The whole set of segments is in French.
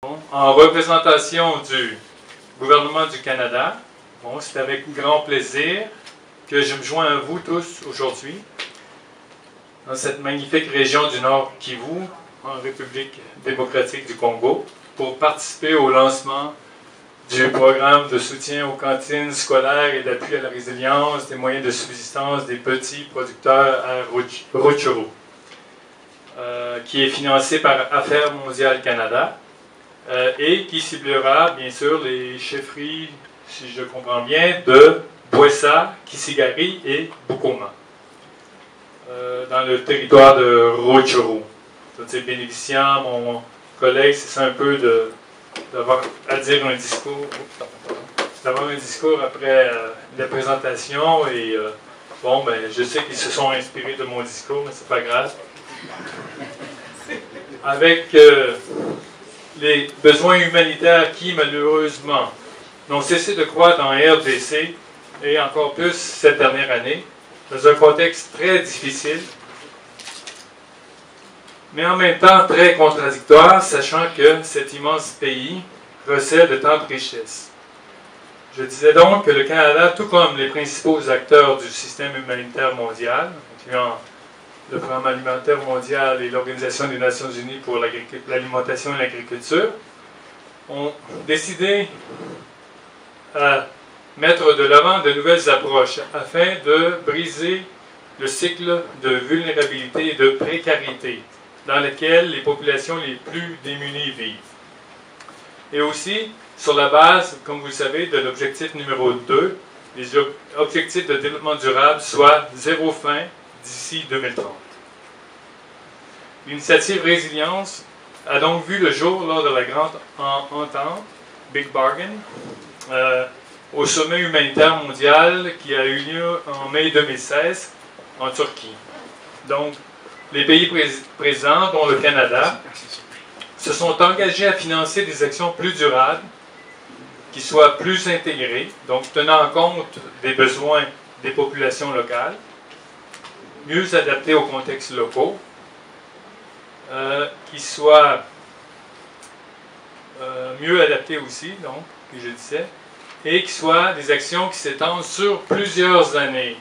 En représentation du gouvernement du Canada, c'est avec grand plaisir que je me joins à vous tous aujourd'hui dans cette magnifique région du Nord Kivu, en République démocratique du Congo, pour participer au lancement du programme de soutien aux cantines scolaires et d'appui à la résilience des moyens de subsistance des petits producteurs à Rutshuru, qui est financé par Affaires mondiales Canada. Et qui ciblera, bien sûr, les chefferies, si je comprends bien, de Bwessa, Kisigari et Bukoma, dans le territoire de Rutshuru. Tous ces bénéficiants, mon collègue, c'est ça un peu d'avoir à dire un discours, d'avoir un discours après la présentation, et je sais qu'ils se sont inspirés de mon discours, mais c'est pas grave. Avec les besoins humanitaires qui, malheureusement, n'ont cessé de croître en RDC, et encore plus cette dernière année, dans un contexte très difficile, mais en même temps très contradictoire, sachant que cet immense pays recèle de tant de richesses. Je disais donc que le Canada, tout comme les principaux acteurs du système humanitaire mondial, incluant le Programme alimentaire mondial et l'Organisation des Nations unies pour l'alimentation et l'agriculture, ont décidé à mettre de l'avant de nouvelles approches afin de briser le cycle de vulnérabilité et de précarité dans lequel les populations les plus démunies vivent. Et aussi, sur la base, comme vous le savez, de l'objectif numéro 2, les objectifs de développement durable, soit zéro faim d'ici 2030. L'initiative Résilience a donc vu le jour lors de la grande entente, Big Bargain, au sommet humanitaire mondial qui a eu lieu en mai 2016 en Turquie. Donc, les pays présents, dont le Canada, se sont engagés à financer des actions plus durables, qui soient plus intégrées, donc tenant compte des besoins des populations locales, mieux adaptées aux contextes locaux, qui soient mieux adaptées aussi, donc, que je disais, et qui soient des actions qui s'étendent sur plusieurs années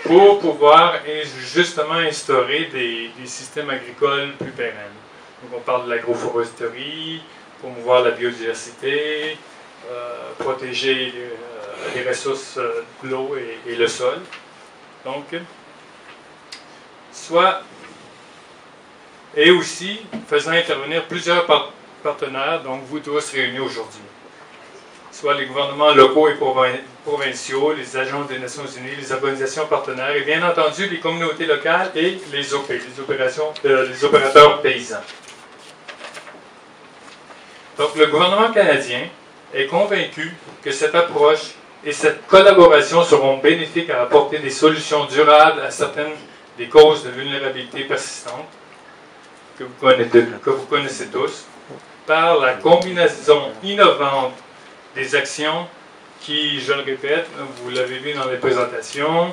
pour pouvoir justement instaurer des systèmes agricoles plus pérennes. Donc on parle de l'agroforesterie, promouvoir la biodiversité, protéger les ressources de l'eau et le sol. Donc, et aussi faisant intervenir plusieurs partenaires, donc vous tous réunis aujourd'hui, soit les gouvernements locaux et provinciaux, les agences des Nations Unies, les organisations partenaires, et bien entendu les communautés locales et les OP, les opérateurs paysans. Donc le gouvernement canadien est convaincu que cette approche et cette collaboration seront bénéfiques à apporter des solutions durables à certaines des causes de vulnérabilité persistante que vous connaissez tous, par la combinaison innovante des actions qui, je le répète, vous l'avez vu dans les présentations,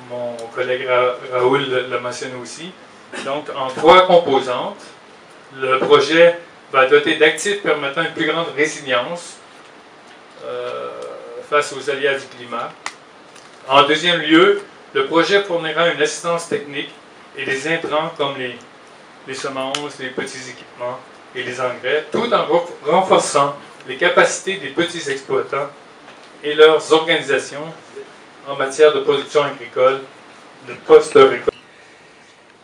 mon collègue Raoul l'a mentionné aussi, donc en 3 composantes. Le projet va doter d'actifs permettant une plus grande résilience face aux aléas du climat. En deuxième lieu, le projet fournira une assistance technique et des intrants comme les semences, les petits équipements et les engrais, tout en renforçant les capacités des petits exploitants et leurs organisations en matière de production agricole, de post-récolte.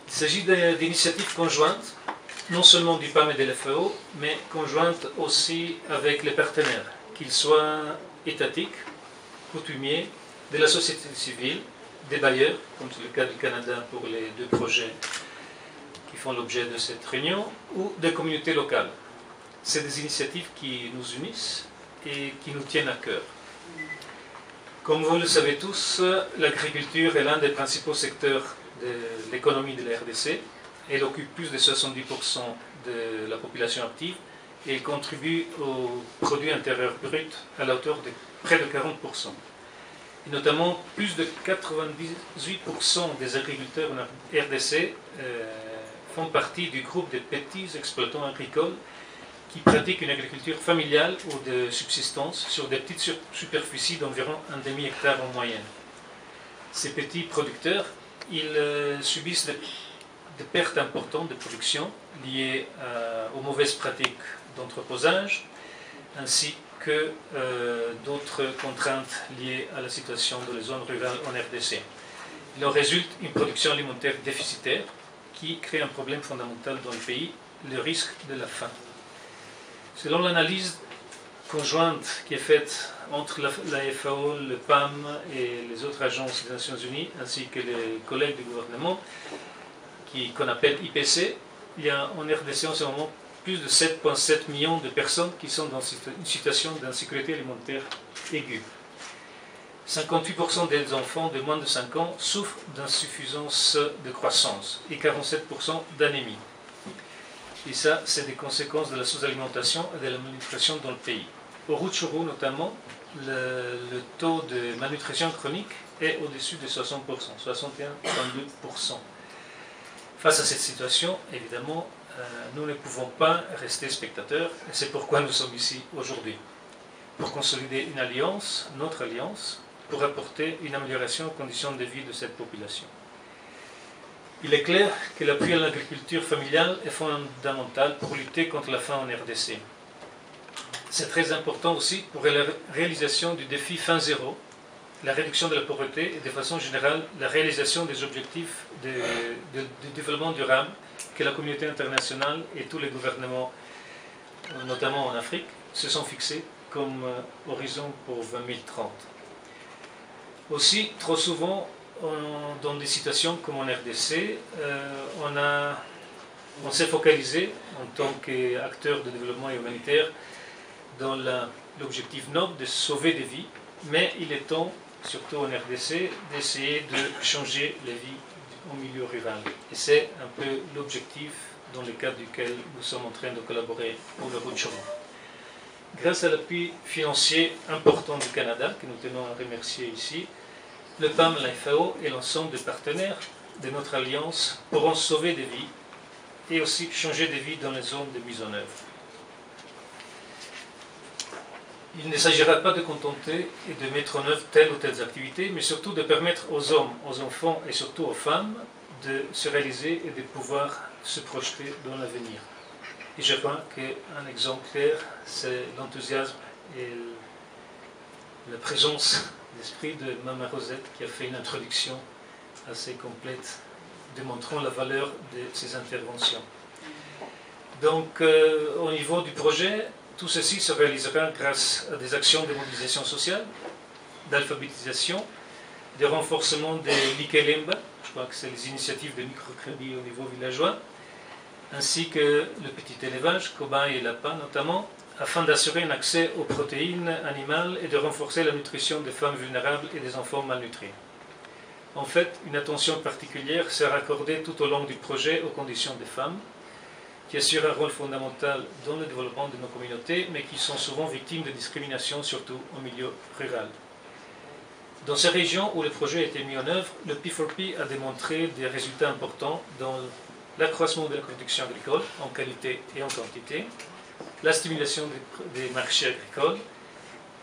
Il s'agit d'initiatives conjointes, non seulement du PAM et de l'FAO, mais conjointes aussi avec les partenaires, qu'ils soient étatiques, coutumiers, de la société civile, des bailleurs, comme c'est le cas du Canada pour les 2 projets qui font l'objet de cette réunion, ou des communautés locales. C'est des initiatives qui nous unissent et qui nous tiennent à cœur. Comme vous le savez tous, l'agriculture est l'un des principaux secteurs de l'économie de la RDC. Elle occupe plus de 70% de la population active et elle contribue au produit intérieur brut à la hauteur de près de 40%. Et notamment, plus de 98% des agriculteurs en RDC font partie du groupe des petits exploitants agricoles qui pratiquent une agriculture familiale ou de subsistance sur des petites superficies d'environ un demi-hectare en moyenne. Ces petits producteurs, ils subissent des pertes importantes de production liées aux mauvaises pratiques d'entreposage, ainsi que d'autres contraintes liées à la situation dans les zones rurales en RDC. Il en résulte une production alimentaire déficitaire qui crée un problème fondamental dans le pays, le risque de la faim. Selon l'analyse conjointe qui est faite entre la FAO, le PAM et les autres agences des Nations Unies, ainsi que les collègues du gouvernement, qu'on appelle IPC, il y a en RDC en ce moment plus de 7,7 millions de personnes qui sont dans une situation d'insécurité alimentaire aiguë. 58% des enfants de moins de 5 ans souffrent d'insuffisance de croissance et 47% d'anémie. Et ça, c'est des conséquences de la sous-alimentation et de la malnutrition dans le pays. Au Rutshuru notamment, le taux de malnutrition chronique est au-dessus de 60%, 61,2%. Face à cette situation, évidemment, nous ne pouvons pas rester spectateurs, et c'est pourquoi nous sommes ici aujourd'hui, pour consolider une alliance, notre alliance, pour apporter une amélioration aux conditions de vie de cette population. Il est clair que l'appui à l'agriculture familiale est fondamental pour lutter contre la faim en RDC. C'est très important aussi pour la réalisation du défi faim zéro, la réduction de la pauvreté et de façon générale la réalisation des objectifs de développement durable que la communauté internationale et tous les gouvernements, notamment en Afrique, se sont fixés comme horizon pour 2030. Aussi, trop souvent, dans des situations comme en RDC, on s'est focalisé en tant qu'acteur de développement humanitaire dans l'objectif noble de sauver des vies, mais il est temps, surtout en RDC, d'essayer de changer les vies au milieu rural. Et c'est un peu l'objectif dans le cadre duquel nous sommes en train de collaborer pour le Rutshuru. Grâce à l'appui financier important du Canada, que nous tenons à remercier ici, le PAM, la FAO et l'ensemble des partenaires de notre alliance pourront sauver des vies et aussi changer des vies dans les zones de mise en œuvre. Il ne s'agira pas de contenter et de mettre en œuvre telle ou telle activité, mais surtout de permettre aux hommes, aux enfants et surtout aux femmes de se réaliser et de pouvoir se projeter dans l'avenir. Et je crois qu'un exemple clair, c'est l'enthousiasme et la présence d'esprit de Mme Rosette qui a fait une introduction assez complète démontrant la valeur de ces interventions. Donc, au niveau du projet, tout ceci se réalisera grâce à des actions de mobilisation sociale, d'alphabétisation, de renforcement des Likelemba, je crois que c'est les initiatives de microcrédit au niveau villageois, ainsi que le petit élevage, cobaye et lapin notamment, afin d'assurer un accès aux protéines animales et de renforcer la nutrition des femmes vulnérables et des enfants malnutris. En fait, une attention particulière sera accordée tout au long du projet aux conditions des femmes, qui assurent un rôle fondamental dans le développement de nos communautés, mais qui sont souvent victimes de discrimination, surtout au milieu rural. Dans ces régions où le projet a été mis en œuvre, le P4P a démontré des résultats importants dans l'accroissement de la production agricole en qualité et en quantité, la stimulation des marchés agricoles,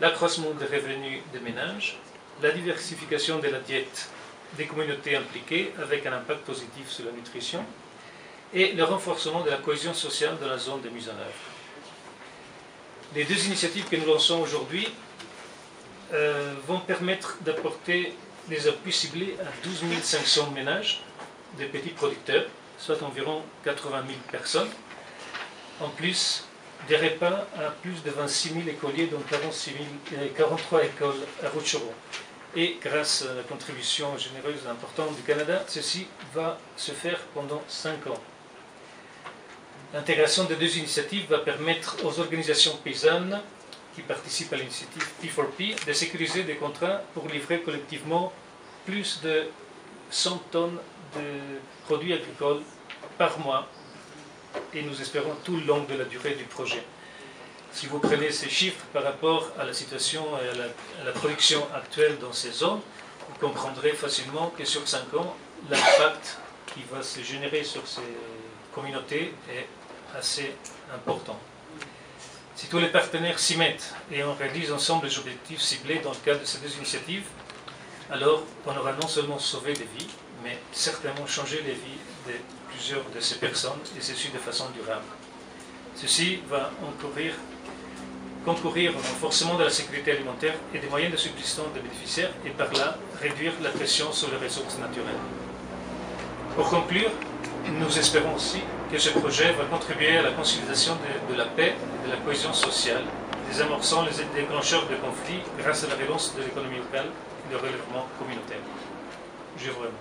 l'accroissement des revenus des ménages, la diversification de la diète des communautés impliquées avec un impact positif sur la nutrition, et le renforcement de la cohésion sociale dans la zone de mise en œuvre. Les deux initiatives que nous lançons aujourd'hui vont permettre d'apporter des appuis ciblés à 12 500 ménages de petits producteurs, soit environ 80 000 personnes, en plus des repas à plus de 26 000 écoliers, dont 43 écoles à Rutshuru. Et grâce à la contribution généreuse et importante du Canada, ceci va se faire pendant 5 ans. L'intégration des deux initiatives va permettre aux organisations paysannes qui participent à l'initiative P4P de sécuriser des contrats pour livrer collectivement plus de 100 tonnes de produits agricoles par mois, et nous espérons tout le long de la durée du projet. Si vous prenez ces chiffres par rapport à la situation et à la production actuelle dans ces zones, vous comprendrez facilement que sur 5 ans, l'impact qui va se générer sur ces communauté est assez important. Si tous les partenaires s'y mettent et on réalise ensemble les objectifs ciblés dans le cadre de ces deux initiatives, alors on aura non seulement sauvé des vies, mais certainement changé les vies de plusieurs de ces personnes, et ceci de façon durable. Ceci va concourir au renforcement de la sécurité alimentaire et des moyens de subsistance des bénéficiaires, et par là réduire la pression sur les ressources naturelles. Pour conclure, nous espérons aussi que ce projet va contribuer à la consolidation de la paix et de la cohésion sociale, désamorçant les déclencheurs de conflits grâce à la relance de l'économie locale et le relèvement communautaire. Je vous remercie.